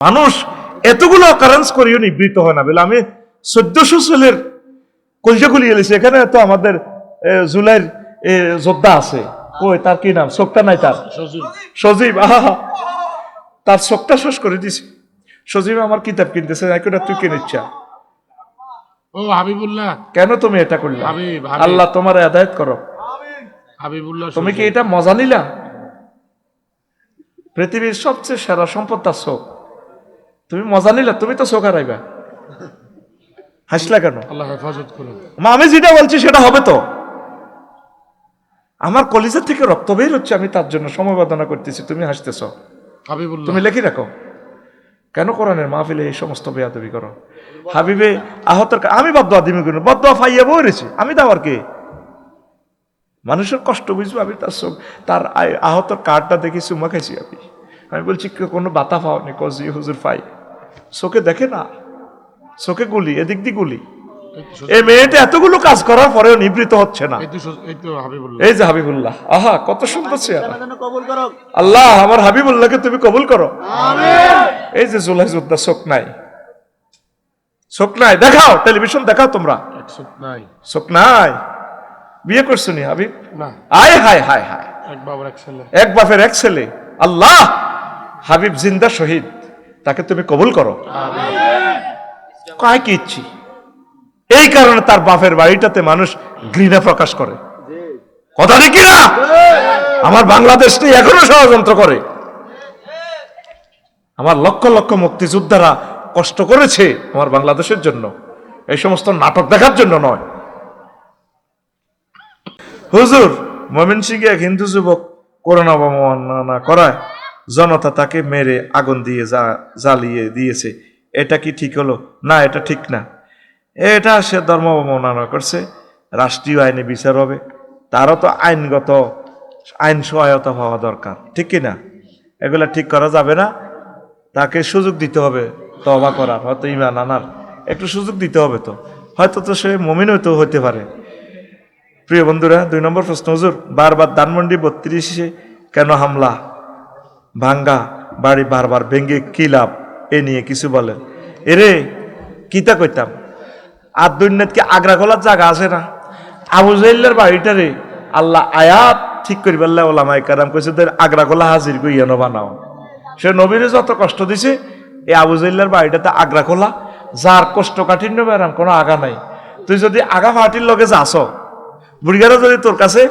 মানুষ এতগুলো অকারেন্স করিও নিবৃত হয় না বলে আমি 1400 সালের কলজা খুলিয়ে এলেছি। এখানে তো আমাদের জুলাইয়ের যোদ্ধা আছে, কই তার কি নাম, চোখটা নাই তার, সজীব। আহা, তার চোখটা শেষ করে দিছি। সজীব আমার কিতাব কিনতেছে, তুই কিনিচ্ছ ও হাবিবুল্লাহ, কেন তুমি এটা করলে? আল্লাহ তোমার হেদায়েত করো। হাবিবুল্লাহ, তুমি কি এটা মজা নিলা? পৃথিবীর সবচেয়ে সেরা সম্পদ তার চোখ। তুমি মজা নিলা, তুমি তো চোখ হারাইবা। হাসলা কেন? আল্লাহ হেফাজত করুন। আমি যেটা বলছি সেটা হবে তো। আমার কলিজার থেকে রক্ত বের হচ্ছে, আমি তার জন্য সমবেদনা করতেছি, তুমি হাসতেছ। হাবিবুল্লাহ, তুমি লেখি রাখো কেন কোরআনের মাহফিলে এই সমস্ত বেয়াদবি করো? হাবিবে আহত, আমি বদদোয়া দিমি কেন? বদদোয়া ফাইয়া বই রয়েছি, আমি দাওয়ার কে? মানুষের কষ্ট বুঝবো, আমি তার আহত কার্ডটা দেখি চুমা খাইছি। আমি বলছি কোনো বাতা পাওনি? কজি হুজুর পাই। চোখে দেখে না, চোখে গুলি, এদিক দিয়ে গুলি। এই মেয়েটা এতগুলো কাজ করার পরেও নিবৃত হচ্ছে না। এই যে হাবিবুল্লাহ, আহা কত সুন্দর চেহারা। আল্লাহ আমার হাবিবুল্লাহকে তুমি কবুল করো। এই যে জুলাই যোদ্ধা, চোখ নাই, চোখ নাই, দেখাও টেলিভিশন দেখাও তোমরা, চোখ নাই। বিয়ে করছো নি হাবিব? আয় হায় হায় হায়, এক বাপের এক ছেলে। আল্লাহ হাবিব জিন্দা শহীদ, তাকে তুমি কবুল করো। কয় কি ইচ্ছি, এই কারণে তার বাপের বাড়িটাতে মানুষ ঘৃণা প্রকাশ করে। কথা দেখি না? আমার বাংলাদেশটি এখনো ষড়যন্ত্র করে। আমার লক্ষ লক্ষ মুক্তিযোদ্ধারা কষ্ট করেছে আমার বাংলাদেশের জন্য, এই সমস্ত নাটক দেখার জন্য নয়। হুজুর, ময়মনসিংহে এক হিন্দু যুবক করোনা অবমাননা করায় জনতা তাকে মেরে আগুন দিয়ে জ্বালিয়ে দিয়েছে, এটা কি ঠিক হলো? না, এটা ঠিক না। এটা সে ধর্ম অবমাননা করছে, রাষ্ট্রীয় আইনে বিচার হবে, তারও তো আইনগত আইন সহায়তা পাওয়া দরকার, ঠিক কিনা? এগুলা ঠিক করা যাবে না, তাকে সুযোগ দিতে হবে তওবা করার, হয়তো ঈমান আনার একটু সুযোগ দিতে হবে। তো হয়তো তো সে মুমিন হতে পারে। প্রিয় বন্ধুরা, 2 নম্বর প্রশ্ন, হুজুর বারবার ধানমন্ডি 32 কেন হামলা, ভাঙ্গা বাড়ি বারবার ভেঙ্গে কি লাভ, এ নিয়ে কিছু বলেন। এরে কিতা কইতাম, আর দুনিয়াত কি আগ্রা খোলার জায়গা আছে না? আবু জাহেলের বাড়িটারে আল্লাহ আয়াত ঠিক করি বললে ওলামায়ে কেরাম কইছে আগ্রা খোলা হাজির কইয়ানো বানাও। সে নবীরে যত কষ্ট দিছে, এই আবু জাহেলের বাড়িটাতে আগ্রা খোলা, যার কষ্ট কাঠিন্য বেরাম কোনো আগা নাই। তুই যদি আগা ফাটির লগে যাস, বুড়িগারা যদি তোর কাছে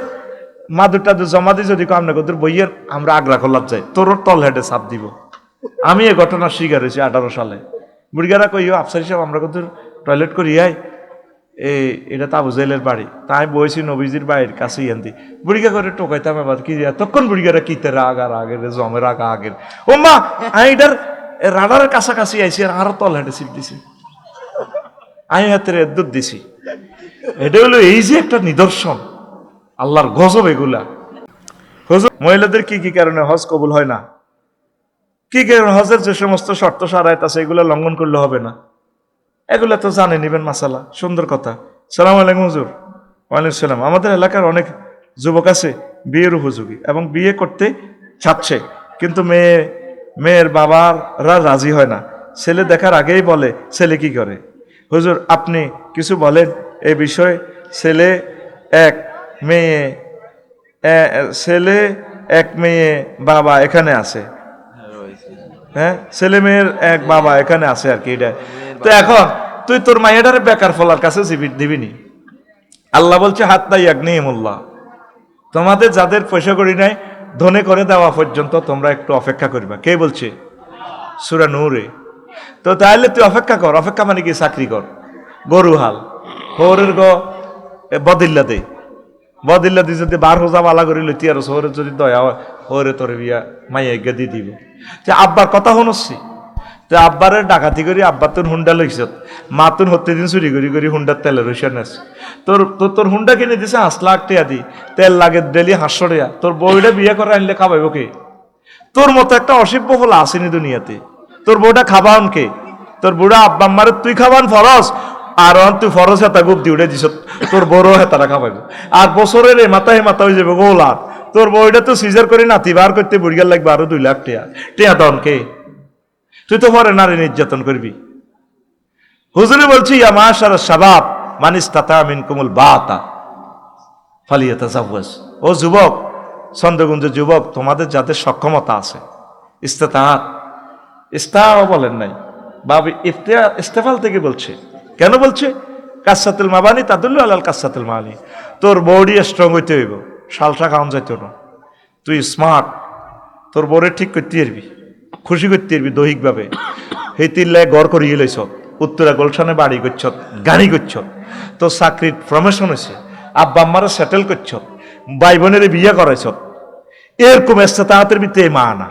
মাদুরটা জমা দি যদি আমরা তোর বইয়ের আমরা আগ্রা খোলার যাই, তোর তল হেঁটে চাপ দিব। আমি এ ঘটনার শিকার হয়েছি 18 সালে। বুড়িগারা কইও আফসারি সাহেব আমরা কত টয়লেট করি আই, এটা তো আবু জাহেলের বাড়ি, তাই বইছি নবীজির বাড়ির কাছেই আনতি। বুড়িগা করে টোকাইতাম আবার কি তখন বুড়িগারা কিতে রাগ আর আগের জমের আগা আগের। ও মা, আমি এটার রাডারের কাছাকাছি আইছি আর আরো তল হেঁটে চিপ দিছি, আমি হাতের দুধ দিছি। এটা হলো এই যে একটা নিদর্শন আল্লাহর গজব এগুলা। মহিলাদের কি কি কারণে হজ কবুল হয় না? কি কারণে? হজের যে সমস্ত শর্ত সারায়ত আছে এগুলো লঙ্ঘন করলে হবে না, এগুলা তো জানে নিবেন মাসালা। সুন্দর কথা। সালাম আলাইকুম হুজুর। ওয়ালাইকুম সালাম। আমাদের এলাকার অনেক যুবক আছে বিয়ের উপযোগী এবং বিয়ে করতে চাচ্ছে, কিন্তু মেয়ের বাবারা রাজি হয় না। ছেলে দেখার আগেই বলে, ছেলে কি করে? হুজুর আপনি কিছু বলেন এই বিষয়ে। ছেলে এক মেয়ে বাবা এখানে আছে, হ্যাঁ, ছেলে মেয়ের এক বাবা এখানে আছে আর কি। এটা তো এখন তুই তোর মাইয়াটারে বেকার ফলার কাছে দিবিনি? আল্লাহ বলছে হাত্তা ইয়াগনিহিমুল্লাহ, তোমাদের যাদের পয়সা করি নাই ধনে করে দেওয়া পর্যন্ত তোমরা একটু অপেক্ষা করবা। কে বলছে? সূরা নূরে। তো তাহলে তুই অপেক্ষা কর। অপেক্ষা মানে কি? চাকরি কর, গরু হাল, হরের বদিল্লা দে, বদিল্লা দি যদি 12 বালা করে লইতি আর শহরের যদি দয়া হরে তোর বিয়া মাইয়া গিয়া দিয়ে দিব। যে আব্বার কথা শুনছি, তো আব্বারের ডাকাতি করি আব্বা তোর হুন্ডা লইছ, মা তোর হতে দিন চুরি করি করি হুন্ডার তেলের রইসা নেস। তোর হুন্ডা কিনে দিছে 5 লাখ টাকা দি, তেল লাগে ডেলি 500 টাকা। তোর বউটা বিয়ে করে আনলে খাবাইব কে? তোর মতো একটা অসভ্য ফলা আসেনি দুনিয়াতে। তোর বউটা খাবান কে? তোর বুড়া আব্বা আম্মারে তুই খাবান ফরজ, আর তুই ফরজ হেতা গুপ দি উঠে দিস, তোর বড় হেতারা খাবাইব। আর বছরের এ মাথা হয়ে যাবে গোলার। তোর বউটা তো সিজার করে নাতি বার করতে বুড়িয়ার লাগবে আরো 2 লাখ টাকা। টেয়া দন কে? তুই তো পরে নারী নির্যাতন করবি। হুজুরে বলছি ইয়া মাশার শাবাব মান ইসতাতা মিনকুমুল বাতা ফালিয়াতাজাওয়াজ। ও যুবক, চন্দ্রগুঞ্জ যুবক, তোমাদের যাদের সক্ষমতা আছে, ইস্তেতাহাত, ইস্তাও বলেন নাই বাবি, ইস্তেফাল থেকে বলছে। কেন বলছে? কাসাতুল মাবানি তাদুল্লু আলাল কাসাতুল মালি। তোর বডি স্ট্রং হইতে হইব, শালটা খাওয়ান যাইতো না। তুই স্মার্ট, তোর বউরে ঠিক করতে পারবি, খুশি করতে পারবি দৈহিকভাবে। সেই তিল্লায় গড় করিয়ে লইছ, উত্তরা গোলশানে বাড়ি করছ, গাড়ি করছ, তোর চাকরির প্রমোশন হয়েছে, আব্বা আম্মারা সেটেল করছ, ভাই বোনের বিয়ে করাইছ, এরকম ইস্তেতাহাতের ভিতরে মা না।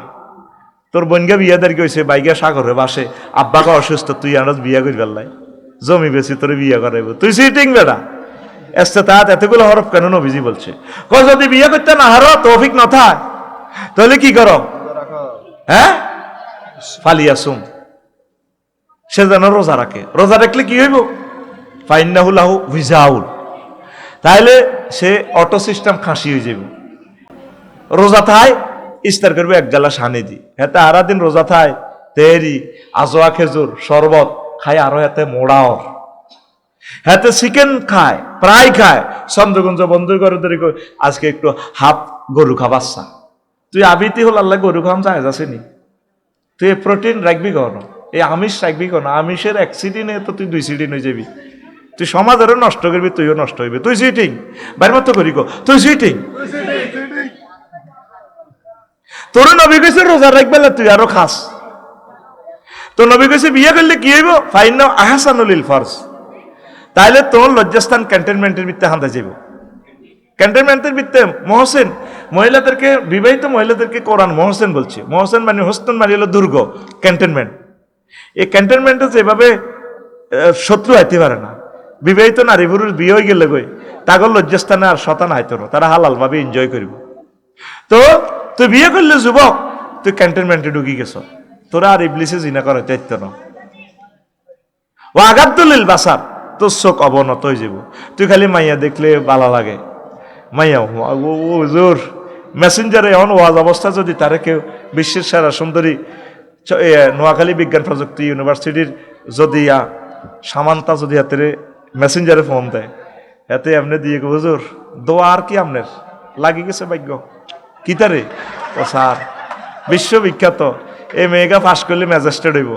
তোর বোনকে বিয়ে দেরি হয়েছে, বাইকে সাগরে বাসে, আব্বাকে অসুস্থ, তুই আনাজ বিয়ে করি ফেললাই, জমি বেশি তোর বিয়ে করাইব, তুই সিটিং বেড়া। ইস্তেতাহাত এতগুলো হরফ কেন নবীজি বলছে? যদি বিয়ে করতে না হারো, তৌফিক না থাক, তাহলে কি করো? হ্যাঁ, ফালিয়াসুম, সে যেন রোজা রাখে। রোজা রাখলে কি হইব? ফাইন্নাহু লাহু ভিজাউল, তাইলে সে অটো সিস্টেম খাসি হয়ে যাবে। রোজা থাই ইস্তার করবে এক গালা সানি দি, হেতে আরা দিন রোজা থাই তেরি আজোয়া খেজুর শরবত খায়, আরো হেতে মোড়াও, হেতে চিকেন খায়, প্রায় খায়। চন্দ্রগুঞ্জ বন্ধু করে ধরে আজকে একটু হাফ গরু খাবাচ্ছা। তুই আবিতি হল আল্লাহ গরু খাওয়ান যায় আসেনি, তুই প্রোটিন রাখবি কেন? এই আমিষ রাখবি কেন? আমিষের এক সিটি নিয়ে তো তুই 2 সিটি হয়ে যাবি। তুই সমাজেরও নষ্ট করবি, তুইও নষ্ট হইবি। তুই সিটিং বাইর মতো করি গো, তুই সিটিং। তোর নবী কইছে রোজা রাখবে, তুই আরো খাস। তো নবী কইছে বিয়ে করলে কি হইব? ফাইন্না আহসানুল ফারজ, তাইলে তোর লজ্জাস্থান ক্যান্টনমেন্টের ভিত্তে হাঁদা যাব। ক্যান্টনমেন্টের ভিত্তে মহসেন, মহিলাদেরকে, বিবাহিত মহিলাদেরকে কোরআন মহসেন বলছে। মহসেন মানে হোস্টন মানে হলো দুর্গ, ক্যান্টনমেন্ট। এই ক্যান্টনমেন্টে যেভাবে শত্রু আইতে পারে না, বিবাহিত নারী পুরুষ বিয়ে হয়ে গেলে গই তাগর লজ্জাস্থানে আর শতান আইতো না, তারা হালাল ভাবে এনজয় করব। তো তুই বিয়ে করলে যুবক, তুই ক্যান্টনমেন্টে ঢুকি গেছ, তোরা আর ইবলিসে জিনা করে চাইতো না। ও আগাবদুলিল বাসার, তোর চোখ অবনত হয়ে যাব। তুই খালি মাইয়া দেখলে ভালো লাগে, মাইয়া জোর মেসেঞ্জারে এমন ওয়াজ অবস্থা, যদি তারা কেউ বিশ্বের সেরা সুন্দরী নোয়াখালী বিজ্ঞান প্রযুক্তি ইউনিভার্সিটির যদি সামান্তা যদি হাতে মেসেঞ্জারে ফোন দেয়, এতে এমনি দিয়ে হুজুর দোয়া আর কি আপনার লাগি গেছে ভাগ্য কি তারে? ও স্যার বিশ্ববিখ্যাত এই মেয়েগা ফাঁস করলে ম্যাজিস্ট্রেট হইব,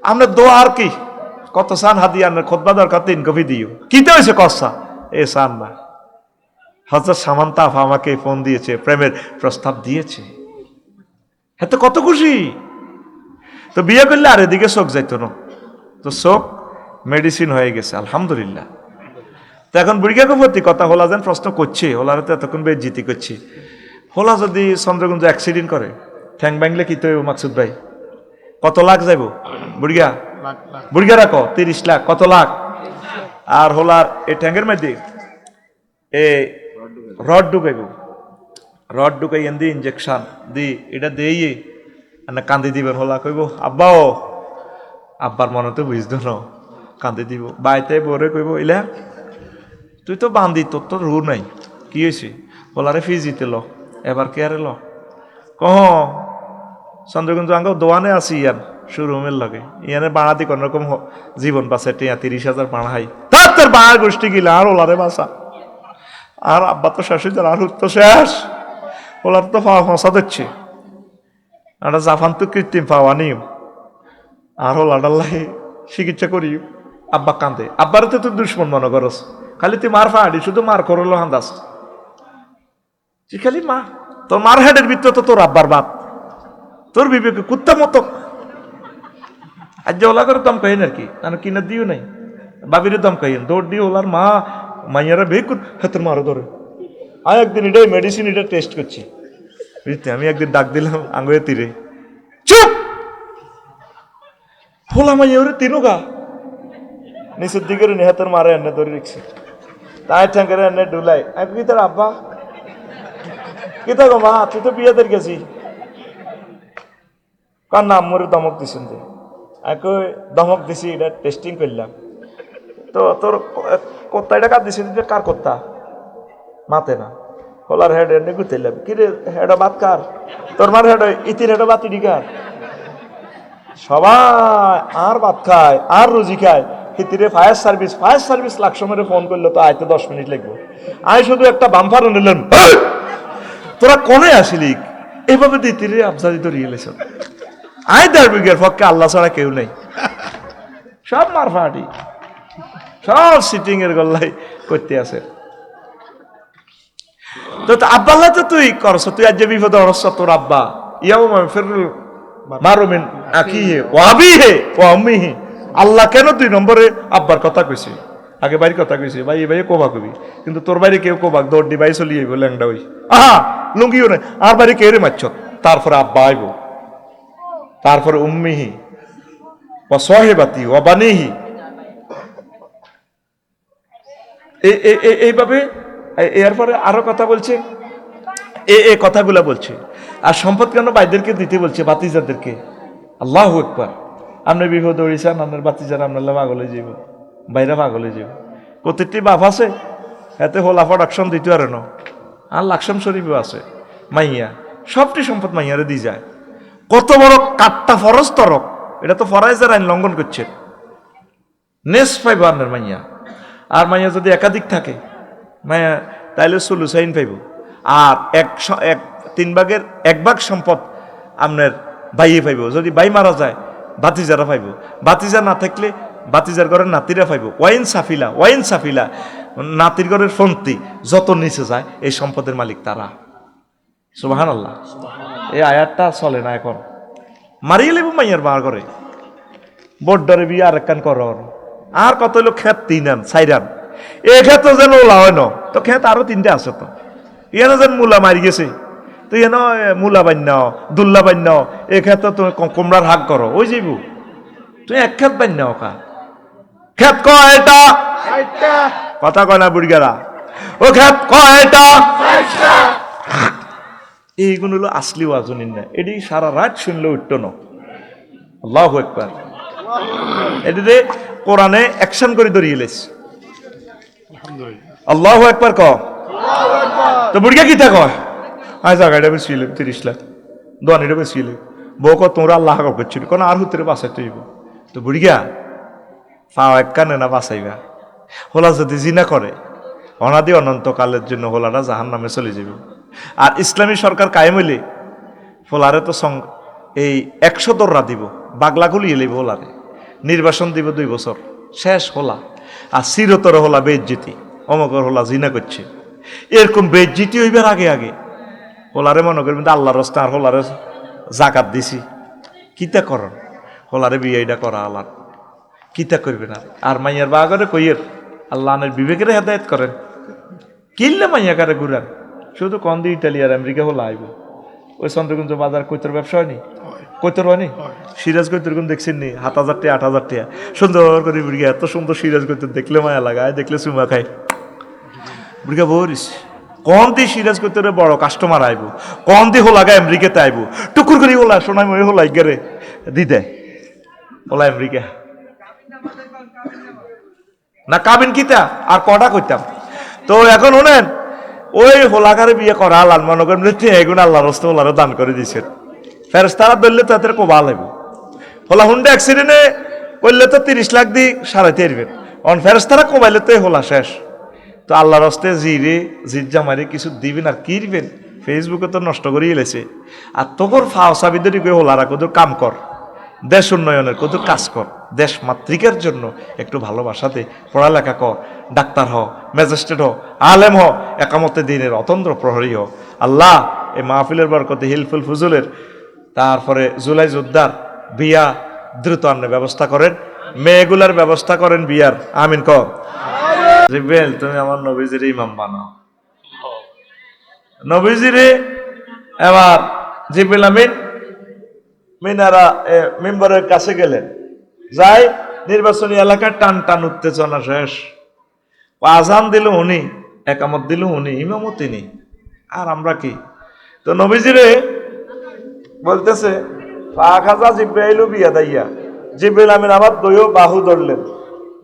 আপনার দোয়া আর কি? কত সান হাতি আপনার খোদবা দরকার 3 কপি দিও, কিতে হয়েছে কসা? এ সান না, হযরত সামান্তা আফা আমাকে ফোন দিয়েছে, প্রেমের প্রস্তাব দিয়েছে, এত কত খুশি। তো বিয়ে করলে আর এদিকে চোখ যাইতো না, তো চোখ মেডিসিন হয়ে গেছে আলহামদুলিল্লাহ। তো এখন বুড়িগাকে প্রতি কথা হলা যেন প্রশ্ন করছে, হোলারে তো এতক্ষণ বেজ্জিতি করছে। হোলা যদি চন্দ্রগুঞ্জ অ্যাক্সিডেন্ট করে, ঠ্যাং ভাঙলে কি তো মাকসুদ ভাই কত লাখ যাইব? বুড়িগা বুড়িগা রাখো 30 লাখ, কত লাখ? আর হোলার এই ঠ্যাঙ্গের মধ্যে এ রড ঢুকাইব, রড ঢুকাই এন দি ইঞ্জেকশন দি, এটা দিয়ে না কান্দি দিবেন। হোলা কইব আব্বাও, আব্বার মনে তো বুঝতো না, কান্দি দিব। বাইতে বরে কইব ইলা তুই তো বান্দি, তোর তো রু নাই, কি হয়েছে? হোলারে ফিজিতে ল, এবার কেয়ারে ল। কহ চন্দ্রগুঞ্জ আঙ্গ দোয়ানে আছি ইয়ান শোরুমের লগে, ইয়ানে বাড়াতি কোন রকম জীবন বাঁচে, 30,000 বাড়াই তার বাড়ার গোষ্ঠী গিলা আর ওলারে বাঁচা। আর আব্বা তো শেষ হয়ে আর তো শেষ, ওলার তো ফাঁসা দিচ্ছে, একটা জাফান তো কৃত্রিম পাওয়া নিয়ম। আর হোলাডাল্লাহ চিকিৎসা করি, আব্বা কান্দে। আব্বারে তো তুই দুশ্মন মনে করস, খালি তুই মার ফাড়ি, শুধু মার করলো হান্দাস, তুই খালি মা, তোর মার হেডের ভিতরে তো তোর আব্বার বাপ, তোর বিবেকে কুত্তা মতো। আজ যে ওলা করে দম কহেন আর কি, কিনা দিও নাই, বাবিরে দম কহেন, দৌড় দিয়ে ওলার মা মাইয়ারা বেকুর হাতের মারো ধরে। আমি একদিন এটাই মেডিসিন এটা টেস্ট করছি, বুঝতে আমি একদিন ডাক দিলাম আঙ্গুয়ে তীরে, চুপ ফোলা মাইয়া ওরে তিনুগা নিচের দিকে নেহাতের মারে এনে ধরে রেখছি, তাই ঠ্যাঙ্কের এনে ডুলাই। আমি কি তোর আব্বা কি থাকো মা, তুই তো বিয়েদের গেছি, কার নাম মরে দমক দিছেন যে, দমক দিছি এটা টেস্টিং করলাম। তো তোর কোত্তা এটা কার দিছে, কার কোত্তা মাতে না, হোলার হেড এনে গুতাইলাম, কি রে হেড বাত কার? তোর মার হেড ইতির হেড বাত ইডি কার? সবাই আর ভাত খায় আর রুজি খায় হিতিরে ফায়ার সার্ভিস লাকসমরে ফোন করলো তো আইতে 10 মিনিট লাগবে আই শুধু একটা বাম্পার নিলেন তোরা কোনে আসিলি এভাবে দিতিরে আফজাদি তো রিয়েলেশন আই দারবিগের পক্ষে আল্লাহ ছাড়া কেউ নেই সব মারফাটি সব সিটিং এর গল্লাই করতে আছে তো আব্বাল্লাহ তো তুই করছ তুই আজ যে বিপদ অরস তোর আব্বা ইয়াও ফিরুল মারুমিন আকিহে ওয়াবিহে ওয়াম্মিহি আল্লাহ কেন 2 নম্বরে আব্বার কথা কইছে আগে বাড়ির কথা কইছে ভাই ভাই কোবা কবি কিন্তু তোর বাড়ি কেউ কোবাক দৌড় দি ভাই চলি আইব ল্যাংডা হই আহা লুঙ্গিও নাই আর বাড়ি কেউ রে মারছ তারপরে আব্বা আইব তারপরে উম্মিহি ওয়া সাহিবাতি ওয়া বানিহি এইভাবে এরপরে আরো কথা বলছে এই কথাগুলা বলছে আর সম্পদ কেন ভাইদেরকে দিতে বলছে বাতিজাদেরকে আল্লাহু আকবার আপনি বিপদ হইছেন আপনার বাতিজার আপনার পাগলে যাব বাইরে পাগলে যাব প্রত্যেকটি বাপ আছে এতে হোলা প্রোডাকশন দিতে পারে না আর লাকসাম শরীফও আছে মাইয়া সবটি সম্পদ মাইয়ারে দিয়ে যায় কত বড় কাট্টা ফরজ তরক এটা তো ফরাইজের আইন লঙ্ঘন করছে নেস পাইব আপনার মাইয়া আর মাইয়া যদি একাধিক থাকে মাইয়া তাইলে সুলুসাইন পাইব আর 3 ভাগের 1 ভাগ সম্পদ আপনার ভাইয়ে পাইব যদি ভাই মারা যায় বাতিজারা পাইব বাতিজা না থাকলে বাতিজার ঘরের নাতিরা পাইব ওয়াইন সাফিলা নাতির ঘরের ফন্তি যত নিচে যায় এই সম্পদের মালিক তারা সুবহানাল্লাহ এই আয়াতটা চলে না এখন মারিয়ে লেব মাইয়ার বার করে বড্ডরে বিয়ে আর একখান কর আর কত হইলো ক্ষেত 3 আন 4 আন এ ক্ষেত যেন ওলা হয় না তো ক্ষেত আরো 3টে আছে তো ইয়ানো যেন মূলা মারি গেছে তো ইয়ানো মূলা বান্য দুল্লা বান্য এ ক্ষেত্রে তুমি কোমরার হাক করো ওই যাইব তুই এক ক্ষেত বান্য ওকা ক্ষেত কয়টা কথা কয় না বুড়িগারা ও ক্ষেত কয়টা এইগুলো হলো আসলি ওয়াজনিন না এটি সারা রাত শুনলে উঠতো না আল্লাহু আকবার এটিতে কোরআনে অ্যাকশন করে ধরিয়ে লেছে আল্লাহু আকবার ক তো বুড়িয়া কি থাকো আজ জায়গাটা বেশিলে 30 লাখ দোয়ানিটা বেশিলে বউ কো তোমরা আল্লাহ করছিল কোন আর হুতরে বাঁচাইতে হইব তো বুড়িয়া পাও এক কানে না বাঁচাইবা হোলা যদি জিনা করে অনাদি অনন্তকালের জন্য হোলাটা জাহান নামে চলে যাবে আর ইসলামী সরকার কায়েম হইলে হোলারে তো এই 100 দররা দিব বাগলাগুলি এলিব হোলারে নির্বাসন দিব 2 বছর শেষ হোলা আর চিরতর হোলা বেজ্জিতি অমকর হোলা জিনা করছে এরকম বেজ্জিতি হইবার আগে আগে হোলারে মনে করবেন আল্লাহর রাস্তা আর হোলারে জাকাত দিছি কিতা করন হোলারে বিয়েটা করা আল্লাহ কিতা করবে না আর মাইয়ার বাগরে কইয়ের আল্লাহ আনের বিবেকের হেদায়েত করেন কিনলে মাইয়া কারে ঘুরান শুধু কন্দি ইটালি আর আমেরিকা হলো আইব ওই চন্দ্রগঞ্জ বাজার কৈতর ব্যবসা হয়নি কৈতর হয়নি সিরাজ কৈতর কোন দেখছেন নি 7,000 টাকা 8,000 টাকা সুন্দর করে বুড়িয়া এত সুন্দর সিরাজ কৈতর দেখলে মায়া লাগায় দেখলে চুমা খায় বুড়িয়া বলিস কোন দিয়ে সিরাজ কৈতরে বড় কাস্টমার আইব কোন দিয়ে হোলাগা আমেরিকাতে আইব টুকুর করে হোলা সোনাই মই হোলা ইগারে দি দেয় হোলা আমেরিকা না কাবিন কিতা আর কটা কইতাম তো এখন শুনেন ওই হোলাকারে বিয়ে করা আল্লাহ মনে করেন এগুন আল্লাহ রস্তে হোলারে দান করে দিয়েছেন ফেরেশতারা ধরলে তাদের কোবাল হইব হোলা হুন্ডে অ্যাক্সিডেন্টে করলে তো 30 লাখ দিয়ে সারাইতে আসবেন অন ফেরেশতারা কোবাইলে তো হোলা শেষ তো আল্লাহ রস্তে জির জামারি কিছু দিবেন আর কি দিবেন ফেসবুকে তো নষ্ট করিয়ে এলেছে আর তোর ফাও সাবিদরি কই হোলারা কত কাম কর দেশ উন্নয়নের কত কাজ কর দেশ মাতৃকার জন্য একটু ভালোবাসাতে পড়ালেখা কর ডাক্তার হ ম্যাজিস্ট্রেট হ আলেম হ একামতে দিনের অতন্ত্র প্রহরী হ আল্লাহ এই মাহফিলের বরকতে হিলফুল ফুজুলের তারপরে জুলাই যোদ্ধার বিয়া দ্রুত আন্নের ব্যবস্থা করেন মেয়েগুলার ব্যবস্থা করেন বিয়ার আমিন ক জিব্রাইল তুমি আমার নবীজির ইমাম বানাও নবীজিরে এবার জিব্রাইল আমিন মিনারা মেম্বারের কাছে গেলেন যাই নির্বাচনী এলাকার টান টান উত্তেজনা শেষ আজান দিল উনি একামত দিল উনি ইমামও তিনি আর আমরা কি তো নবীজিরে বলতেছে ফাখাজা জিব্রাইলু বিয়াদাইয়া জিব্রাইল আমিন আমার দইও বাহু ধরলেন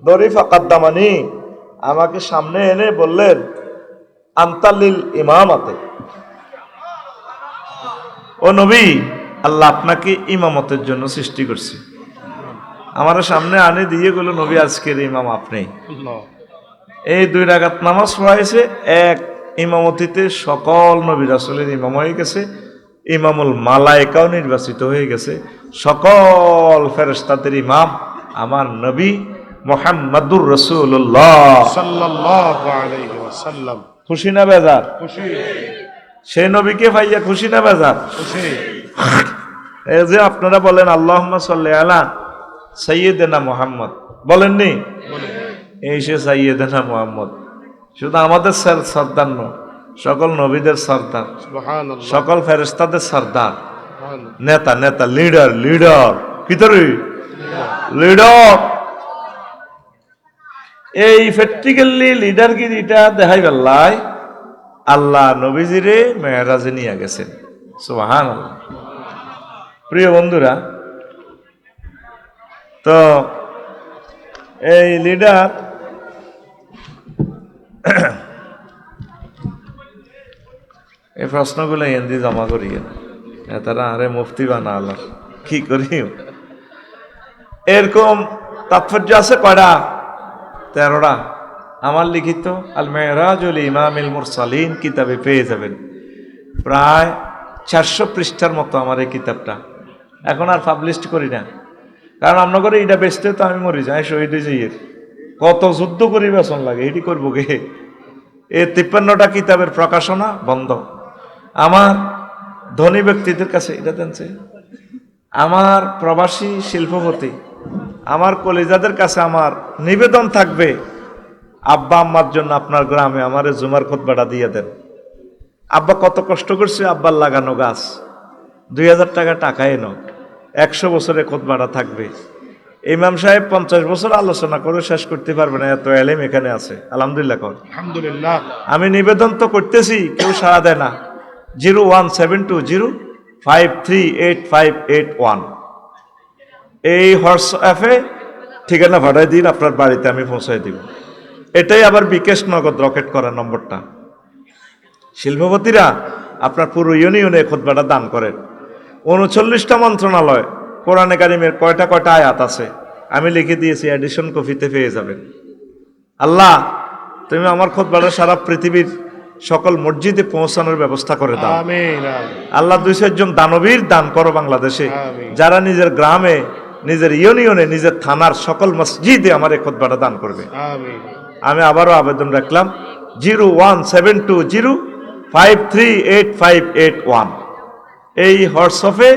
দরি ফাকাদ্দামানি আমাকে সামনে এনে বললেন আনতালিল ইমামাতে ও নবী আল্লাহ আপনাকে ইমামতের জন্য সৃষ্টি করছে। আমার সামনে আনে দিয়ে গেল নবী আজকের ইমাম আপনি। আল্লাহ এই 2 রাকাত নামাজ পড়াইছে, এক ইমামতিতে সকল নবী রাসূলের ইমাম হয়ে গেছে, ইমামুল মালায়েকাও নির্বাচিত হয়ে গেছে, সকল ফেরেশতাদের ইমাম আমার নবী মুহাম্মাদুর রাসূলুল্লাহ। সাল্লাল্লাহু আলাইহি ওয়াসাল্লাম। খুশি না বেজার? খুশি সেই নবীকে পাইয়া খুশি না বেজার? খুশি। এই যে আপনারা বলেন আল্লাহুম্মা সাল্লি আলা সাইয়্যিদিনা মুহাম্মদ, বলেননি? বলে এই সে সাইয়্যিদিনা মুহাম্মদ শুধু আমাদের সর্দার নয়, সকল নবীদের সর্দার, সুবহানাল্লাহ সকল ফেরেশতাদের সর্দার, সুবহানাল্লাহ। নেতা নেতা লিডার লিডার কিতরে লিডার। এই প্র্যাকটিক্যালি লিডারগিরিটা দেখাই বেল্লাই আল্লাহ নবীজিরে মেরাজে নিয়ে গেছেন। সুবহানাল্লাহ। প্রিয় বন্ধুরা, তো এই লিডার এই প্রশ্নগুলো এন্দি জমা করিয়ে তারা আরে মুফতি বানা আল্লাহ কি করি। এরকম তাৎপর্য আছে কয়টা? 13টা। আমার লিখিত আল মেরাজুল ইমামিল মুরসালিন কিতাবে পেয়ে যাবেন। প্রায় 400 পৃষ্ঠার মতো আমার এই কিতাবটা। এখন আর পাবলিশ করি না, কারণ আমরা করে এটা বেচতে তো আমি মরি যাই, শহীদ হয়ে যাই। কত যুদ্ধ করি বেচন লাগে, এটি করবো গে। এই 53টা কিতাবের প্রকাশনা বন্ধ। আমার ধনী ব্যক্তিদের কাছে এটা দেনছে, আমার প্রবাসী শিল্পপতি, আমার কলিজাদের কাছে আমার নিবেদন থাকবে, আব্বা আম্মার জন্য আপনার গ্রামে আমার জুমার খুতবাটা দিয়ে দেন। আব্বা কত কষ্ট করছে, আব্বার লাগানো গাছ 2000 টাকা টাকা এনো, 100 বছরে খুতবাটা থাকবে। ইমাম সাহেব 50 বছর আলোচনা করে শেষ করতে পারবে না, এত এলেম এখানে আছে। আলহামদুলিল্লাহ কর। আলহামদুলিল্লাহ। আমি নিবেদন তো করতেছি, কেউ সাড়া দেয় না। 01720538581 এই হোয়াটসঅ্যাপে ঠিকানা ভাড়ায় দিন, আপনার বাড়িতে আমি পৌঁছাই দিব। এটাই আবার বিকাশ নগদ রকেট করার নম্বরটা। শিল্পপতিরা আপনার পুরো ইউনিয়নে খুতবাটা দান করেন। 39টা মন্ত্রণালয়, কোরআনে কারিমের কয়টা আয়াত আছে আমি লিখে দিয়েছি, এডিশন কপিতে পেয়ে যাবেন। আল্লাহ তুমি আমার খুতবাটা সারা পৃথিবীর সকল মসজিদে পৌঁছানোর ব্যবস্থা করে দাও। আমিন। আল্লাহ 200 জন দানবীর দান করো বাংলাদেশে, আমিন। যারা নিজের গ্রামে, নিজের ইউনিয়নে, নিজের থানার সকল মসজিদে আমার এই খুতবাটা দান করবে। আমিন। আমি আবারও আবেদন রাখলাম 01720538581 এই হোয়াটসঅ্যাপে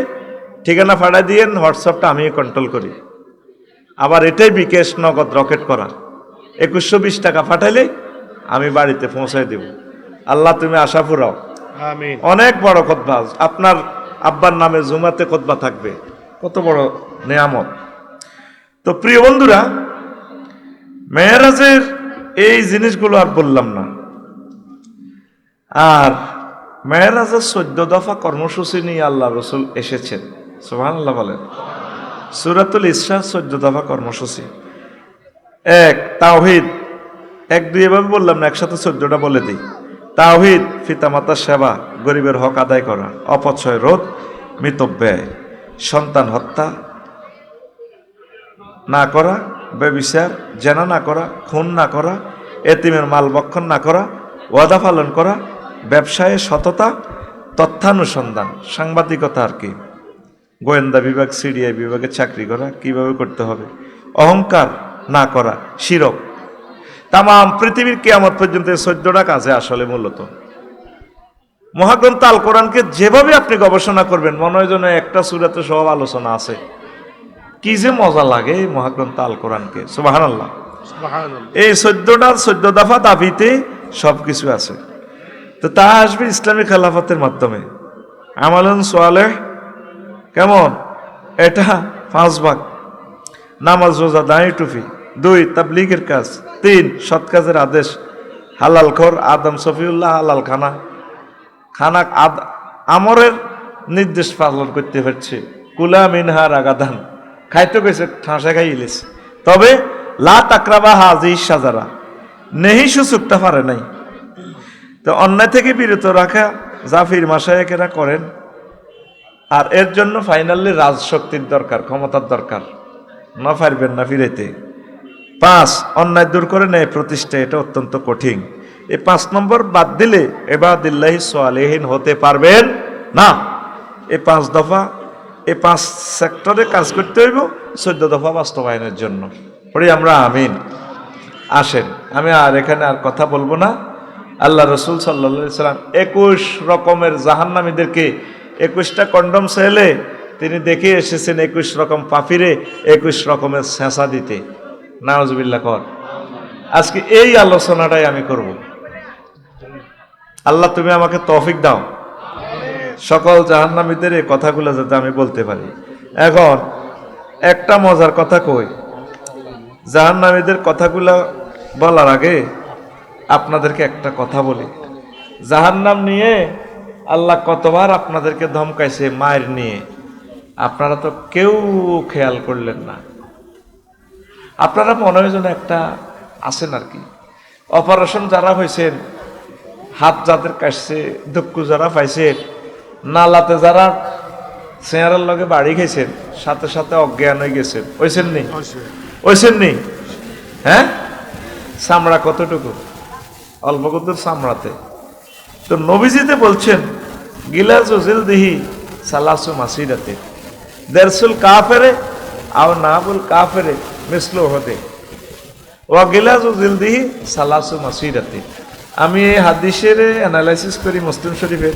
ঠিকানা পাঠাই দিয়েন। হোয়াটসঅ্যাপটা আমি কন্ট্রোল করি। আবার এটাই বিকাশ নগদ রকেট করা, 2120 টাকা পাঠাইলে আমি বাড়িতে পৌঁছাই দেব। আল্লাহ তুমি আশা পুরাও। আমিন। অনেক বড় খুতবা, আপনার আব্বার নামে জুমাতে খুতবা থাকবে, কত বড় নেয়ামত। তো প্রিয় বন্ধুরা, মেরাজের এই জিনিসগুলো আর বললাম না। আর মেরাজের 14 দফা কর্মসূচি নিয়ে আল্লাহ রসুল এসেছেন। সুবহানাল্লাহ বলেন। সূরাতুল ইসরা 14 দফা কর্মসূচি। 1 তাওহীদ, 1-2 এভাবে বললাম না, একসাথে 14টা বলে দিই। তাওহীদ, পিতামাতার সেবা, গরিবের হক আদায় করা, অপচয় রোধ, মিতব্যয়, সন্তান হত্যা না করা, ব্যভিচার, জেনা না করা, খুন না করা, এতিমের মাল ভক্ষণ না করা, ওয়াদা পালন করা, ব্যবসায়ে সততা, তথ্যানুসন্ধান, সাংবাদিকতা আর কি, গোয়েন্দা বিভাগ, সিডিআই বিভাগে চাকরি করা, কিভাবে করতে হবে, অহংকার না করা, শিরক। তাম পৃথিবীর কিয়ামত পর্যন্ত 14টা কাজে আসলে মূলত মহাগ্রন্থ আল কোরআনকে যেভাবে আপনি গবেষণা করবেন, মনে হয় যেন একটা সূরাতে সব আলোচনা আছে। কি যে মজা লাগে এই মহাগ্রন্থ আল কোরআনকে। সুবহানাল্লাহ। সুবহানাল্লাহ। এই 14 দফা দাবিতে সবকিছু আছে। তো তা আসবে ইসলামী খেলাফতের মাধ্যমে। আমালুন সালেহ কেমন? এটা 5 ভাগ। নামাজ, রোজা, দাঁড়ি, টুপি। 2 তাবলীগের কাজ। 3 সৎ কাজের আদেশ। হালাল খোর আদম সফিউল্লাহ হালাল খানা আমরের নির্দেশ পালন করতে পারছে। কুলা মিনহা রাগাদান, খাইতে গেছে ঠাঁসা খাই ইলিশ, তবে লা তাকরাবা হাজি সাজারা, নেহি সুচুকটা পারে নাই। তো অন্যায় থেকে বিরত রাখা, জাফির মাসায়েকেরা করেন। আর এর জন্য ফাইনালি রাজশক্তির দরকার, ক্ষমতার দরকার, না পারবেন না ফিরাইতে। 5, অন্যায় দূর করে ন্যায় প্রতিষ্ঠা, এটা অত্যন্ত কঠিন। এই 5 নম্বর বাদ দিলে ইবাদিল্লাহি সালেহিন হতে পারবেন না। এই 5 দফা, এই 5 সেক্টরে কাজ করতে হইব 14 দফা বাস্তবায়নের জন্য। পড়ি আমরা আমিন। আসেন, আমি আর এখানে আর কথা বলবো না। আল্লাহ রসুল সাল্লাল্লাহু আলাইহি সাল্লাম 21 রকমের জাহান্নামীদেরকে 21টা কন্ডম সেলে তিনি দেখে এসেছেন 21 রকম পাপিরে 21 রকমের ছেঁচা দিতে। নাউজুবিল্লাহ কর। আজকে এই আলোচনাটাই আমি করব। আল্লাহ তুমি আমাকে তৌফিক দাও সকল জাহান্নামীদের এই কথাগুলো যাতে আমি বলতে পারি। এখন একটা মজার কথা কই, জাহান্নামীদের কথাগুলো বলার আগে আপনাদেরকে একটা কথা বলি। জাহান্নাম নিয়ে আল্লাহ কতবার আপনাদেরকে ধমকাইছে মায়ের নিয়ে, আপনারা তো কেউ খেয়াল করলেন না। আপনারা মনে হয় যেন একটা আছেন আর কি, অপারেশন যারা হয়েছেন, হাত যাদের কাটছে, দুঃখ যারা পাইছেন, নালাতে যারা চেয়ারের লগে বাড়ি খাইছেন, সাথে সাথে অজ্ঞান হয়ে গেছেন, ওইছেন নি? ওইছেন নি? হ্যাঁ, চামড়া কতটুকু? অল্প কত চামড়াতে। তো নবীজিতে বলছেন গিলাজু জিলদিহি সালাসু মাসিরাতে দেরসুল কাফেরে আও নাবুল কাফেরে মিসলু হতে ওয়া গিলাজু জিলদিহি সালাসু মাসিরাতে। আমি এই হাদিসের অ্যানালাইসিস করি মুসলিম শরীফের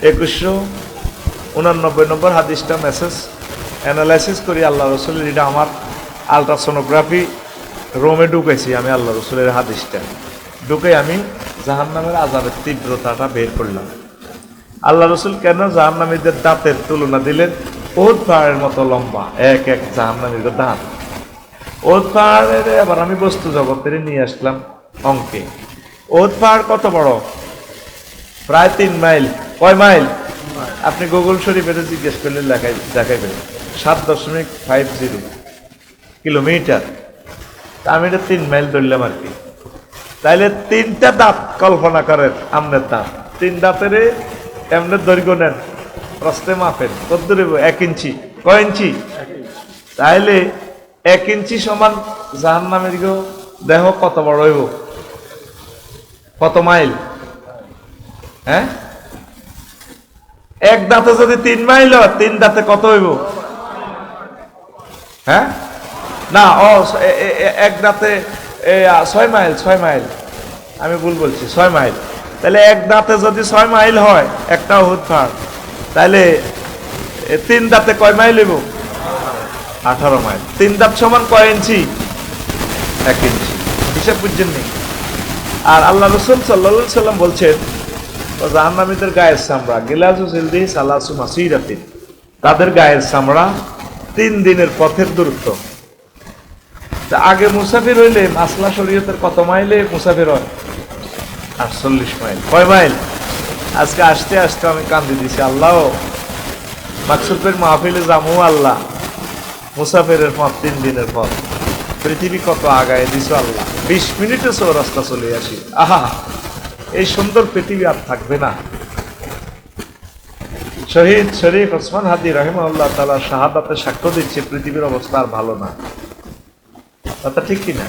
2189 নম্বর হাদিসটা মেসেজ অ্যানালাইসিস করি। আল্লাহ রসুলের, এটা আমার আলট্রাসোনোগ্রাফি রোমে ঢুকেছি আমি, আল্লাহ রসুলের হাদিসটা ঢুকে আমি জাহান্নামের আযাবের তীব্রতাটা বের করলাম। আল্লাহ রসুল কেন জাহান্নামীদের দাঁতের তুলনা দিলেন? ওদ পাহাড়ের মতো লম্বা এক এক জাহান্নামীদের দাঁত। ওদ পাহাড়ের আবার আমি বস্তু জগতের নিয়ে আসলাম অঙ্কে। ওদ পাহাড় কত বড়? প্রায় 3 মাইল। কয় মাইল? আপনি গুগল শরীফের জিজ্ঞেস করলে দেখাইবেন 7.50 কিলোমিটার। আমি এটা 3 মাইল ধরলাম আর কি। তাইলে 3টা দাঁত কল্পনা করেন, আমনের দাঁত 3 দাঁতের এমনের দৈর্ঘ্য নেন, প্রস্তে মাপেন কত দূর? 1 ইঞ্চি। কয় ইঞ্চি? তাইলে 1 ইঞ্চি সমান জাহান্নামের দেহ কত বড় হইব? কত মাইল? হ্যাঁ, এক দাঁতে যদি 3 মাইল হয়, 3 দাঁতে কত হইব? হ্যাঁ, না, এক দাঁতে 6 মাইল। 6 মাইল, আমি ভুল বলছি, 6 মাইল। তাহলে এক দাঁতে যদি 6 মাইল হয় একটা উহুদ পাহাড়, তাহলে 3 দাঁতে কয় মাইল হইব? 18 মাইল। 3 দাঁত সমান কয় ইঞ্চি? 1 ইঞ্চি। হিসাব বুঝছেন নি? আর আল্লাহ রসুল সাল্লাল্লাহু আলাইহি সাল্লাম বলছেন জাহান্নামীদের গায়ের চামড়া গিলাজু জিলদিহি সালাসু মাসিরাতিন, তাদের গায়ের চামড়া 3 দিনের পথের দূরত্ব। আগে মুসাফির হইলে মাসলা শরীয়তের কত মাইলে মুসাফির হয়? 48 মাইল। কয় মাইল? আজকে আসতে আসতে আমি কান্দি দিছি, আল্লাহ মাকসুদের মাহফিলে যামু, আল্লাহ মুসাফিরের পথ 3 দিনের পথ। পৃথিবী কত আগায় দিছো আল্লাহ, 20 মিনিটে রাস্তা চলে আসি। আহা, এই সুন্দর পৃথিবী আর থাকবে না। শহীদ শরীফ ওসমান হাদি রাহিমাহুল্লাহ তাআলা শাহাদাতে সাক্ষ্য দিচ্ছে পৃথিবীর অবস্থা আর ভালো না। কথা ঠিক কিনা?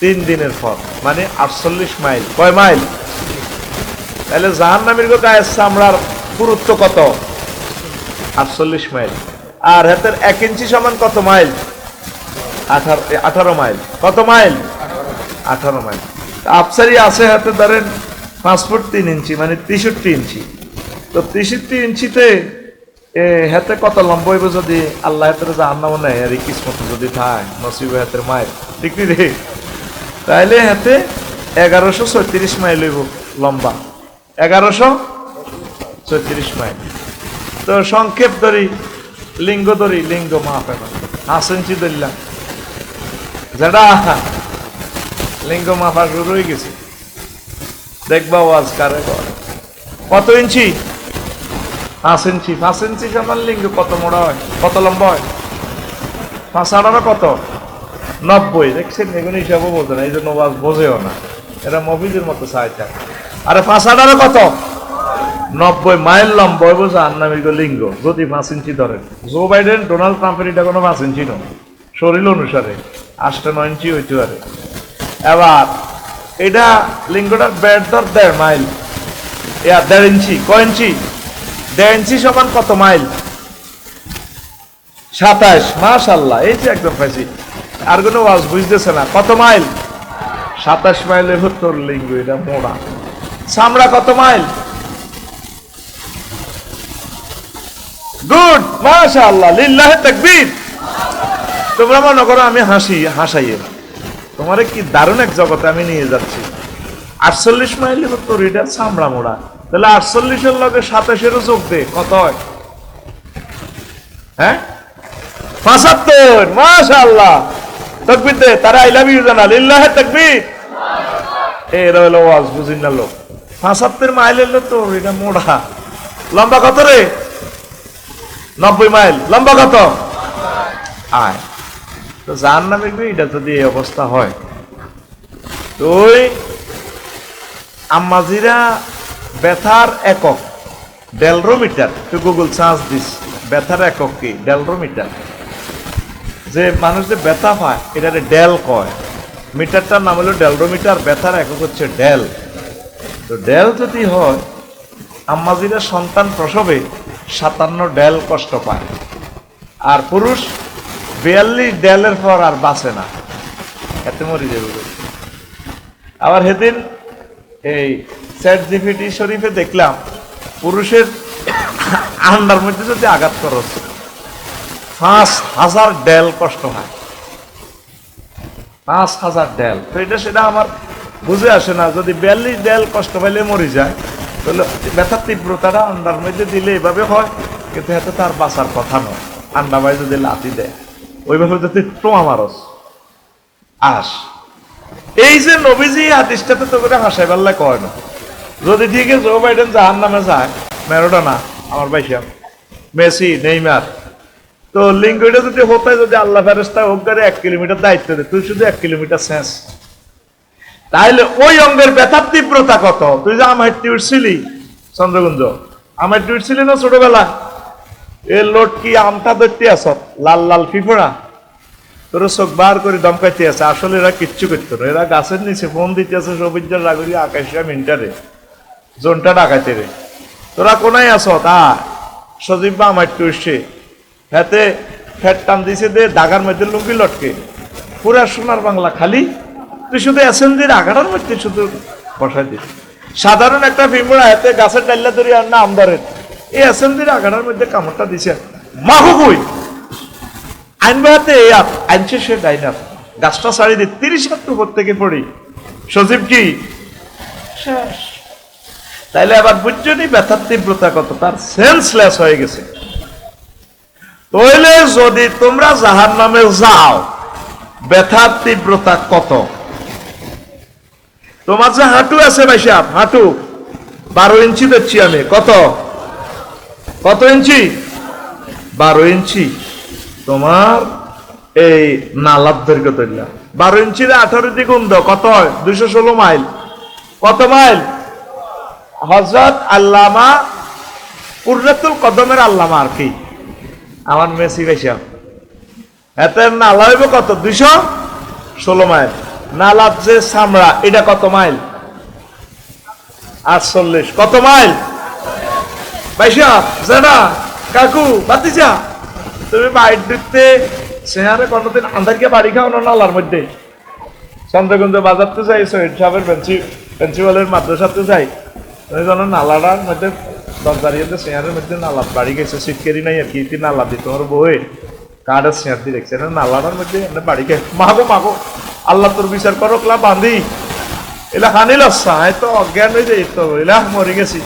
3 দিনের পথ মানে 48 মাইল। কয় মাইল? তাহলে জাহান্নামীর গায়ের চামড়ার পুরুত্ব কত? 48 মাইল। আর হাতের 1 ইঞ্চি সমান কত মাইল? 18 মাইল। কত মাইল? 18 মাইল। আফসারি আছে হাতে ধরেন 5 ফুট 3 ইঞ্চি মানে 63 ইঞ্চি। তো 63 ইঞ্চিতে হাতে কত লম্বা হইব যদি আল্লাহ হাতের জাহান্নাম নেয় আর কিসমত যদি থায় নসিব হাতের মায়ের, ঠিক নি রে? তাইলে হাতে 1134 মাইল হইব লম্বা। 1134 মাইল। তো সংক্ষেপ ধরি, লিঙ্গ ধরি, লিঙ্গ মাপে না, 5 ইঞ্চি ধরলাম, যেটা লিঙ্গ মাপা শুরু হয়ে গেছে। দেখবা ওয়াজ কারে করে। কত ইঞ্চি? 5 ইঞ্চি। 5 ইঞ্চি সমান লিঙ্গ কত মোড়া হয়? কত লম্বা হয়? 5 18 কত? 90। দেখছেন, এগুলো হিসাবও বোঝে না, এই জন্য ওয়াজ বোঝেও না, এরা মফিজের মতো চাই থাকে। আরে 5 18 কত? 90 মাইল লম্বা হইব জাহান্নামের লিঙ্গ যদি 5 ইঞ্চি ধরেন। জো বাইডেন ডোনাল্ড ট্রাম্পের এটা কোনো 5 ইঞ্চি নয়, শরীর অনুসারে 8-9 ইঞ্চি হইতে পারে। এবার এটা লিঙ্গটার বেড ধর 1.5 মাইল, 1.5 ইঞ্চি। কয় ইঞ্চি? 1.5 ইঞ্চি সমান কত মাইল? 27। মাশাআল্লাহ, এই যে একদম পাইছি। আর কোনো ওয়াজ বুঝতেছে না। কত মাইল? 27 মাইলের তোর লিঙ্গ, এটা মোড়া। চামড়া কত মাইল? গুড, মাশাআল্লাহ, লিল্লাহে তাকবীর। তোমরা মনে করো আমি হাসাইয়ে তোমারে কি দারুণ এক জগতে আমি নিয়ে যাচ্ছি। 48 মাইলের তোর এটা চামড়া মোড়া, তাহলে 48-এর লগে 27-এরও যোগ দে, কত হয়? হ্যাঁ, 75। মাশাআল্লাহ, তাকবীর দে। তারা আই লাভ ইউ জানা, লিল্লাহে তাকবীর। এই রইল ওয়াজ, বুঝিন না লোক। 75 মাইল এলো তো এটা মোড়া। লম্বা কত রে? 90 মাইল। লম্বা কত? আয় তো জাহান্নামে এটা যদি এই অবস্থা হয়, তুই আম্মাজিরা ব্যথার একক ডেলরোমিটার, তুই গুগল সার্চ দিস, ব্যথার একক কি? ডেলরোমিটার। যে মানুষ যে ব্যথা পায় এটা ডেল কয়, মিটারটার নাম হলো ডেলরোমিটার, ব্যথার একক হচ্ছে ডেল। তো ডেল যদি হয়, আম্মাজিরা সন্তান প্রসবে 57 ডেল কষ্ট পায়, আর পুরুষ 42 ডেলের পর আর বাঁচে না, এতে মরি যাবে। আবার সেদিন এই চ্যাট জিপিটি শরীফে দেখলাম, পুরুষের আন্ডার মধ্যে যদি আঘাত করো 5000 ডেল কষ্ট হয়। 5000 ডেল। তো এটা সেটা আমার বুঝে আসে না। যদি 42 ডেল কষ্ট পাইলে মরে যায়, তাহলে ব্যথার তীব্রতাটা আন্ডার মধ্যে দিলে এভাবে হয়, কিন্তু এতে তার বাঁচার কথা নয়। আন্ডা ভাই যদি লাথি দেয় ওইভাবে যদি টোয়া মারস আস। এই যে নবীজি হাদিসটাতে তো করে হাসাই পাল্লা কয় না। যদি ঠিক আছে জো বাইডেন জাহান্নামে যায়, ম্যারাডোনা আমার ভাইসা, মেসি, নেইমার, তো লিঙ্গটা যদি হতে যদি আল্লাহ ফেরেশতা অজ্ঞারে 1 কিলোমিটার দায়িত্ব দে, তুই শুধু 1 কিলোমিটার শেষ, তাহলে ওই অঙ্গের ব্যথার তীব্রতা কত? তুই যে আমার উঠছিলি চন্দ্রগুঞ্জ, আমার উঠছিলি না ছোটবেলা, এ লোট কি আমটা ধরতে আস, লাল লাল ফিফড়া, তোর চোখ বার করে দমকাইতে আছে। আসলে এরা কিচ্ছু করতো না, এরা গাছের নিচে ফোন দিতে আছে সবিজ্জার রাগরি আকাশটা মিন্টারে জোনটা ডাকাইতে রে। তোরা কোনায় আস? তা সজীব বা আমার উঠছে, হাতে ফ্যাট টান দিছে দে, দাগার মধ্যে লুঙ্গি লটকে, পুরা সোনার বাংলা খালি, তুই শুধু অ্যাসেম্বলির আগাটার মধ্যে শুধু বসাই দিস। সাধারণ একটা ফিমুরা হাতে গাছের ডাল্লা ধরি আর না আমদারের, এই অ্যাসেম্বলির আগাটার মধ্যে কামড়টা দিছে, মাহু কই আইনবা হাতে আইনছে সে ডাইনার, গাছটা ছাড়ি দিয়ে 30 হাত উপর থেকে পড়ি। সজীব কি শেষ। তাইলে আবার বুঝছনি ব্যথার তীব্রতা কত, তার সেন্সলেস হয়ে গেছে। তাইলে যদি তোমরা জাহান্নামে যাও, ব্যথার তীব্রতা কত? তোমার যে হাঁটু আছে ভাই সাহেব, হাঁটু 12 ইঞ্চি দেখছি আমি, কত কত ইঞ্চি? 12 ইঞ্চি। তোমার এই নালার দৈর্ঘ্য তৈরি 12 ইঞ্চির 18 দিয়ে গুণ দাও, কত হয়? 216 মাইল। কত মাইল? হযরত আল্লামা কুররাতুল কদমের আল্লামা আর কি আমার মেসি ভাই সাহেব, এতে নালা হইব কত? 216 মাইল। নালার যে চামড়া এটা কত মাইল? 48। কত মাইল ভাই সাহেব? জানা কাকু বাতিজা, তুমি বাইর ঢুকতে সেহারে কোনদিন আন্ধারকে বাড়ি খাও না নালার মধ্যে? চন্দ্রগঞ্জ বাজারতে যাই, শহীদ সাহেবের প্রিন্সিপালের মাদ্রাসাতে যাই, ওই জন্য নালাটার মধ্যে দরজারিয়াতে সেহারের মধ্যে নালা বাড়ি গেছে, সিটকেরি নাই আর কি, নালা দিত তোমার বই কার্ডের সেহার দিয়ে দেখছে না নালাটার মধ্যে বাড়ি খাই। মাগো মাগো আল্লাহ তোর বিচার করো ক্লা বান্ধি এলা খানিল তো অজ্ঞান হয়ে যাই, তো এলা মরে গেছি।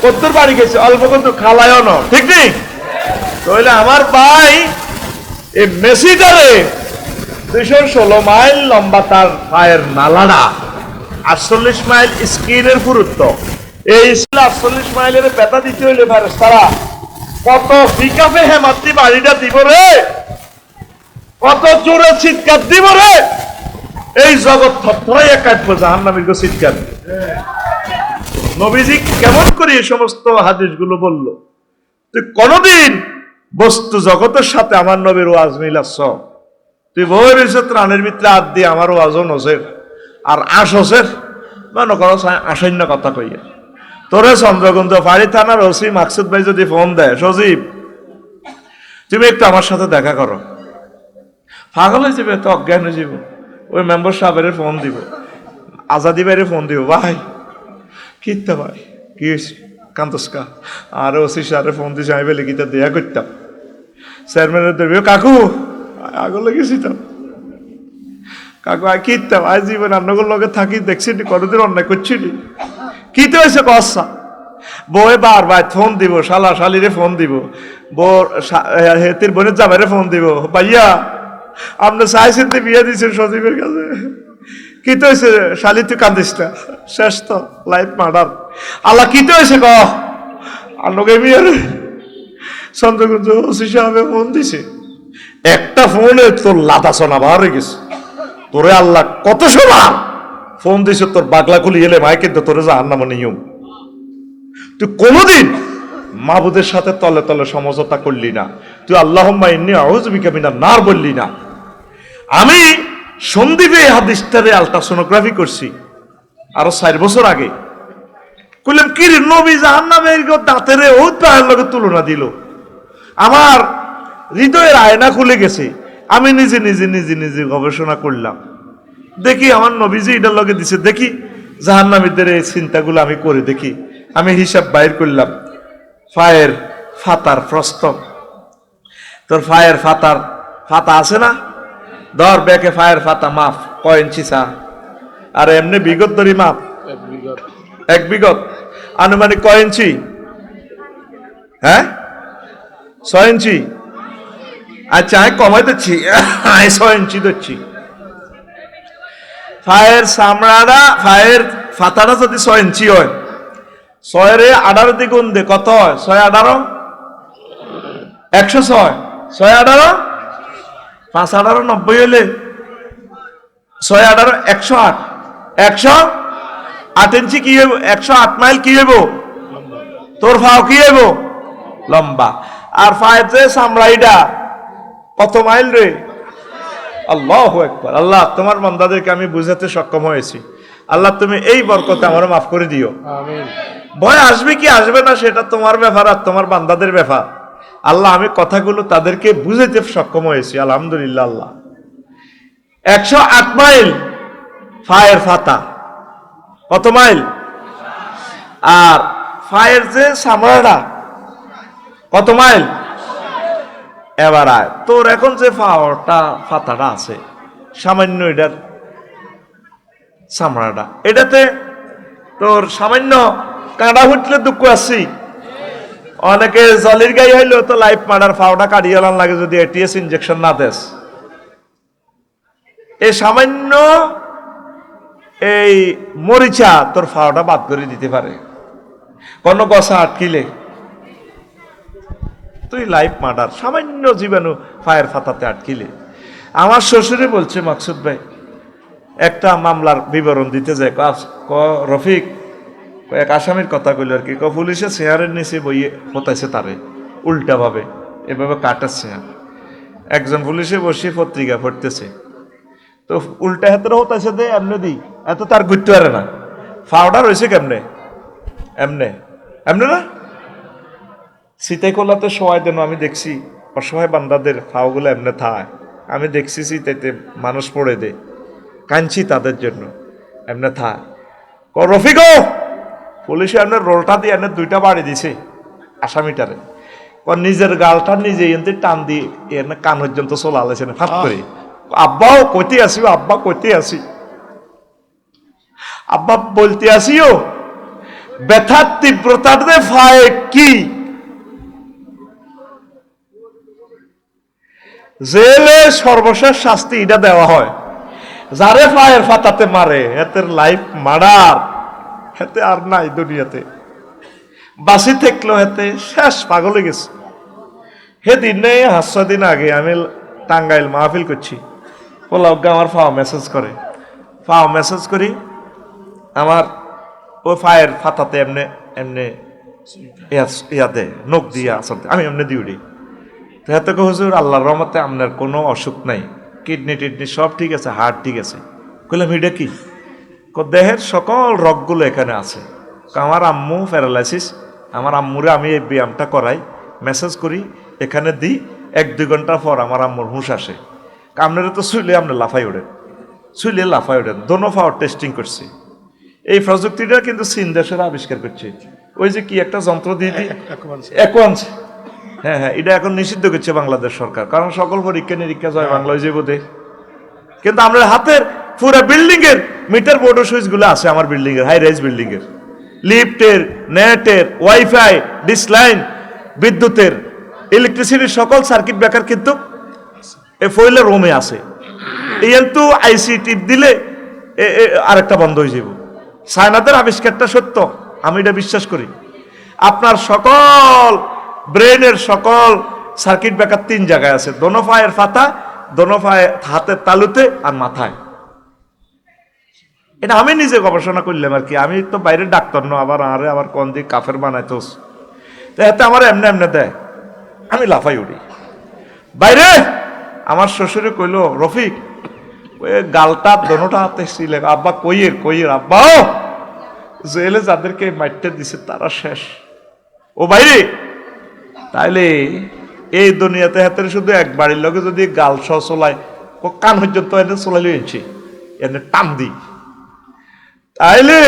কদ্দুর বাড়ি গেছে, অল্প কিন্তু খালায়ও ন, ঠিক ঠিক। তাহলে আমার ভাই এই মেসিটারে 216 মাইল লম্বা তার পায়ের নালাটা, 48 মাইল স্কিনের পুরুত্ব। এই 48 মাইলের ব্যথা দিতে হইলে ফেরেশতারা কত ফিকাফে হেমাতি বাড়িটা দিব রে, কত জোরে চিৎকার দিব রে। এই জগৎ থরথরাইয়া কাটবো, জাহান্নামীর গো চিৎকার। নবীজি কেমন করে এই সমস্ত হাদিসগুলো বলল? তুই কোনদিন বস্তু জগতের সাথে আমার নবীর ওয়াজ মিলাচ্ছ? তুই বই রয়েছে ত্রাণের ভিতরে হাত দিয়ে আমার ওয়াজও নসের আর আস হসের মনে করো আসন্য কথা কইয়া। তোরে চন্দ্রগঞ্জ ফাঁড়ি থানার ওসি মাকসুদ ভাই যদি ফোন দেয়, সজীব তুমি একটু আমার সাথে দেখা করো, পাগল হয়ে যাবে, তো অজ্ঞান হয়ে যাবে। ওই মেম্বার সাহেবের ফোন দিব, আজাদি ভাইয়ের ফোন দিব, ভাই কিতা ভাই কি হয়েছে কান্তস্কা, আর ওসি সাহেবের ফোন দিয়েছে, আমি বলে কিতা দেয়া করতাম। চেয়ারম্যানের দেবে, কাকু আগলে গেছি তো, কাকু আয় কিতাম, আজ জীবন আপনাদের লগে থাকি দেখছি কতদিন অন্যায় করছি নি, কিতে হয়েছে কসা। বউয়ে বারবার ফোন দিব, শালা শালিরে ফোন দিব, বউর হেতির বোনের জামাইরে ফোন দিব, ভাইয়া আপনি চাইছেন তো বিয়ে দিচ্ছেন সজীবের কাছে, কিতে হয়েছে শালি তুই কান্দিস না, শেষ তো লাইফ মার্ডার। আল্লাহ কিতে হয়েছে ক আলোকে বিয়ের চন্দ্রগঞ্জ ওসি সাহেবে ফোন দিছে, একটা ফোনে তোর লাদা সোনা বার হয়ে গেছে। তোরে আল্লাহ কত সোনা ফোন দিছে, তোর বাগলা খুলি এলে মায় কিন্তু তোরে জাহান্নাম নিয়ম। তুই কোনদিন মাহবুদের সাথে তলে তলে সমঝোতা করলি না, তুই আল্লাহুম্মা ইন্নী আউযু বিকা মিনান নার বললি না। আমি সন্দীপে এই হাদিসটারে আলট্রাসোনোগ্রাফি করছি আরো 4 বছর আগে। কইলাম কি রে নবী জাহান্নামের দাঁতের ওই পায়ের লগে তুলনা দিল, আমার হৃদয়ের আয়না খুলে গেছে। আমি নিজে নিজে নিজে নিজে গবেষণা করলাম, দেখি আমার নবীজি এটার লগে দিছে, দেখি জাহান্নামীদের এই চিন্তাগুলো আমি করে দেখি। আমি হিসাব বাইর করলাম, ফায়ের ফাতার প্রস্থ, তোর ফায়ের ফাতার ফাতা আছে না, ধর ব্যাকে ফায়ের ফাতা মাপ কয় ইঞ্চি চা, আর এমনি বিগত ধরি মাপ 1 বিগত আনুমানিক কয় ইঞ্চি? হ্যাঁ 6 ইঞ্চি। আচ্ছা আমি কমাই দিচ্ছি, 6 ইঞ্চি দিচ্ছি। ফায়ের চামড়াটা ফায়ের ফাতাটা যদি 6 ইঞ্চি হয়, 6 রে 18 দিয়ে গুণ দে, কত হয়? 6 18 106, 6 18 5 18 90 হলে 6 18 108, 108 ইঞ্চি কি হইব? 108 মাইল কি হইব? তোর ফাও কি হইব? লম্বা। আর ফায়ের যে চামড়াইটা কত মাইল রে? আল্লাহু আকবার। আল্লাহ তোমার বান্দাদেরকে আমি বুঝাতে সক্ষম হয়েছি, আল্লাহ তুমি এই বরকতে আমার মাফ করে দিও। আমিন। ভয় আসবে কি আসবে না সেটা তোমার ব্যাপার আর তোমার বান্দাদের ব্যাপার। আল্লাহ আমি কথাগুলো তাদেরকে বুঝাইতে সক্ষম হয়েছি, আলহামদুলিল্লাহ। আল্লাহ 108 মাইল ফায়ের ফাতা, কত মাইল? আর ফায়ের যে চামড়াটা কত মাইল? এবার আয়, তোর এখন যে ফাওয়ারটা ফাতাটা আছে সামান্য, এটার চামড়াটা, এটাতে তোর সামান্য কাঁটা ফুটলে দুঃখ আসছি। অনেকে জলের গাই হইলো তো লাইফ মার্ডার ফাওটা কাটিয়ে আলান লাগে যদি এটিএস ইনজেকশন না দেস। এই সামান্য এই মরিচা তোর ফাওটা বাদ করে দিতে পারে, কোন গছা আটকিলে তুই লাইফ মার্ডার, সামান্য জীবাণু ফায়ের ফাতাতে আটকিলে। আমার শ্বশুরে বলছে, মাকসুদ ভাই একটা মামলার বিবরণ দিতে যায়, রফিক এক আসামির কথা কইল আর কি, পুলিশে চেয়ারের নিচে বইয়ে হতাইছে তারে উল্টা ভাবে, এভাবে কাটাচ্ছে। একজন পুলিশে বসে পত্রিকা পড়তেছে, তো উল্টা হাতের হতাইছে দে এমনি দিই, এত তার ঘুরতে পারে না, ফাওডা রয়েছে কেমনে এমনে এমনে না। সীতাই কোলাতে সবাই দেন, আমি দেখছি অসহায় বান্দাদের ফাওগুলো এমনে থায়, আমি দেখছি সীতাইতে মানুষ পড়ে দে, কাঁদছি তাদের জন্য, এমনে থায়। রফিক পুলিশে এমনি রোলটা দিয়ে এমনি 2টা বাড়ি দিছে আসামিটারে, নিজের গালটা নিজে এনতে টান দিয়ে এনে কান পর্যন্ত চলে আলেছে ফাট করে। আব্বাও কইতে আসি, আব্বা কইতে আসি, আব্বা বলতে আসিও ব্যথার তীব্রতার দে ফায়ে কি জেলে সর্বশেষ শাস্তি এটা দেওয়া হয়, যারে ফায়ের ফাতাতে মারে এতের লাইফ মার্ডার, হেতে আর নাই দুনিয়াতে, বাসি থাকলো হেতে শেষ, পাগলে গেছে। সেদিন নেই 5 দিন আগে আমি টাঙ্গাইল মাহফিল করছি, পোলাওকে আমার ফাওয়া মেসেজ করে, ফাও মেসেজ করি আমার ওই ফায়ের ফাতাতে এমনি এমনি ইয়াতে নখ দিয়ে আসতে আমি এমনি দিউরি তো এত হুজুর আল্লাহর রহমতে আপনার কোনো অসুখ নাই, কিডনি টিডনি সব ঠিক আছে, হার্ট ঠিক আছে। কইলাম এটা কি? দেহের সকল রগগুলো এখানে আছে। আমার আম্মু প্যারালাইসিস, আমার আম্মুরে আমি এই ব্যায়ামটা করাই, মেসেজ করি, এখানে দিই, 1-2 ঘন্টা পর আমার আম্মুর হুঁশ আসে। আপনারা তো শুইলে আপনি লাফাই ওঠেন, শুইলে লাফাই ওঠেন। দোনো পাওয়ার টেস্টিং করছি। এই প্রযুক্তিটা কিন্তু চীন দেশের আবিষ্কার করছে। ওই যে কি একটা যন্ত্র দিয়ে দিই অ্যাকোয়ান্স, হ্যাঁ হ্যাঁ, এটা এখন নিষিদ্ধ করছে বাংলাদেশ সরকার, কারণ সকল পরীক্ষা নিরীক্ষা জয় বাংলা হয়ে যাবে বোধে। কিন্তু আমরা হাতের পুরো বিল্ডিং এর মিটার বোর্ড ও সুইচ গুলো আছে আমার বিল্ডিং এর, হাই রাইজ বিল্ডিং এর, লিফটের, নেটের, ওয়াইফাই, ডিসলাইন, বিদ্যুতের, ইলেকট্রিসিটির সকল সার্কিট ব্রেকার কিন্তু এই ফয়েল রুমে আছে। কিন্তু আইসি টিপ দিলে আরেকটা বন্ধ হয়ে যাব। সায়নাদের আবিষ্কারটা সত্য, আমি এটা বিশ্বাস করি। আপনার সকল ব্রেনের সকল সার্কিট ব্রেকার 3 জায়গায় আছে, দোনো পায়ের ফাতা, দোনো পায়ে হাতের তালুতে আর মাথায়। এটা আমি নিজে গবেষণা করলাম আর কি, আমি তো বাইরের ডাক্তার ন, আবার কোন দিক কাফের বানাইতোস, তো এতে আমার এমনি এমনি দেয়, আমি লাফাই উঠি বাইরে। আমার শ্বশুরে কইল, রফিক ওই গালটা দোনোটা হাতে ছিলে, আব্বা কইয়ের আব্বা জেলে যাদেরকে মাইটটা দিছে তারা শেষ। ও বাইরে তাইলে এই দুনিয়াতে হাতের শুধু এক বাড়ির লোকে যদি গাল সহ চলায়, ও কান পর্যন্ত এনে চলাই লইছি, এনে টান দি, তাইলে